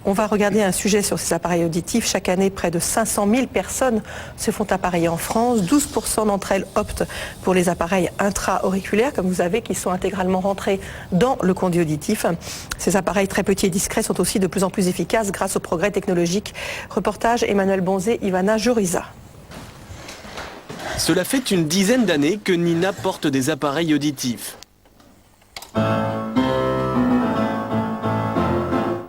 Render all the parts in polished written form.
On va regarder un sujet sur ces appareils auditifs. Chaque année, près de 500 000 personnes se font appareiller en France. 12% d'entre elles optent pour les appareils intra-auriculaires, comme vous savez, qui sont intégralement rentrés dans le conduit auditif. Ces appareils très petits et discrets sont aussi de plus en plus efficaces grâce aux progrès technologiques. Reportage Emmanuel Bonzé, Ivana Joriza. Cela fait une dizaine d'années que Nina porte des appareils auditifs.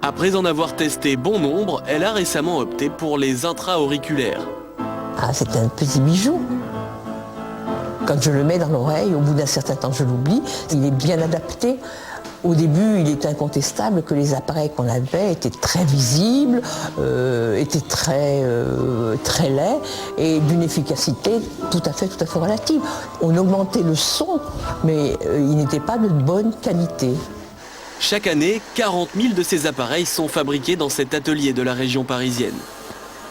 Après en avoir testé bon nombre, elle a récemment opté pour les intra-auriculaires. Ah, c'est un petit bijou. Quand je le mets dans l'oreille, au bout d'un certain temps, je l'oublie. Il est bien adapté. Au début, il est incontestable que les appareils qu'on avait étaient très visibles, étaient très laids et d'une efficacité tout à fait relative. On augmentait le son, mais il n'était pas de bonne qualité. Chaque année, 40 000 de ces appareils sont fabriqués dans cet atelier de la région parisienne.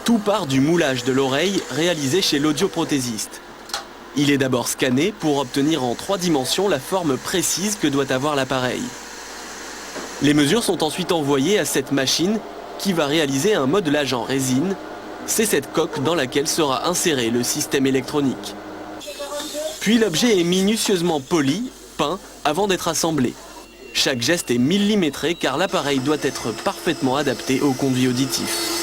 Tout part du moulage de l'oreille réalisé chez l'audioprothésiste. Il est d'abord scanné pour obtenir en 3 dimensions la forme précise que doit avoir l'appareil. Les mesures sont ensuite envoyées à cette machine qui va réaliser un modelage en résine. C'est cette coque dans laquelle sera inséré le système électronique. Puis l'objet est minutieusement poli, peint avant d'être assemblé. Chaque geste est millimétré car l'appareil doit être parfaitement adapté au conduit auditif.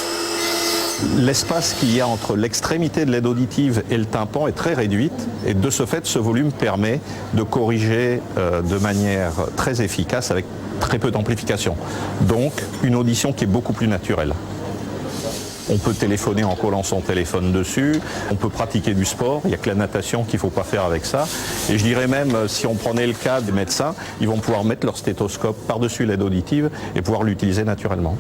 L'espace qu'il y a entre l'extrémité de l'aide auditive et le tympan est très réduite et de ce fait, ce volume permet de corriger de manière très efficace avec très peu d'amplification. Donc une audition qui est beaucoup plus naturelle. On peut téléphoner en collant son téléphone dessus, on peut pratiquer du sport, il n'y a que la natation qu'il ne faut pas faire avec ça. Et je dirais même, si on prenait le cas des médecins, ils vont pouvoir mettre leur stéthoscope par-dessus l'aide auditive et pouvoir l'utiliser naturellement.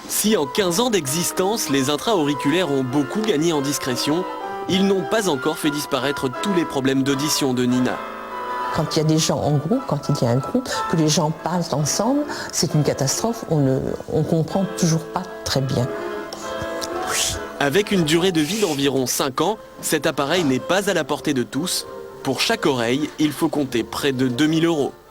Si en 15 ans d'existence, les intra-auriculaires ont beaucoup gagné en discrétion, ils n'ont pas encore fait disparaître tous les problèmes d'audition de Nina. Quand il y a des gens en groupe, quand il y a un groupe, que les gens parlent ensemble, c'est une catastrophe, on ne comprend toujours pas très bien. Avec une durée de vie d'environ 5 ans, cet appareil n'est pas à la portée de tous. Pour chaque oreille, il faut compter près de 2 000 €.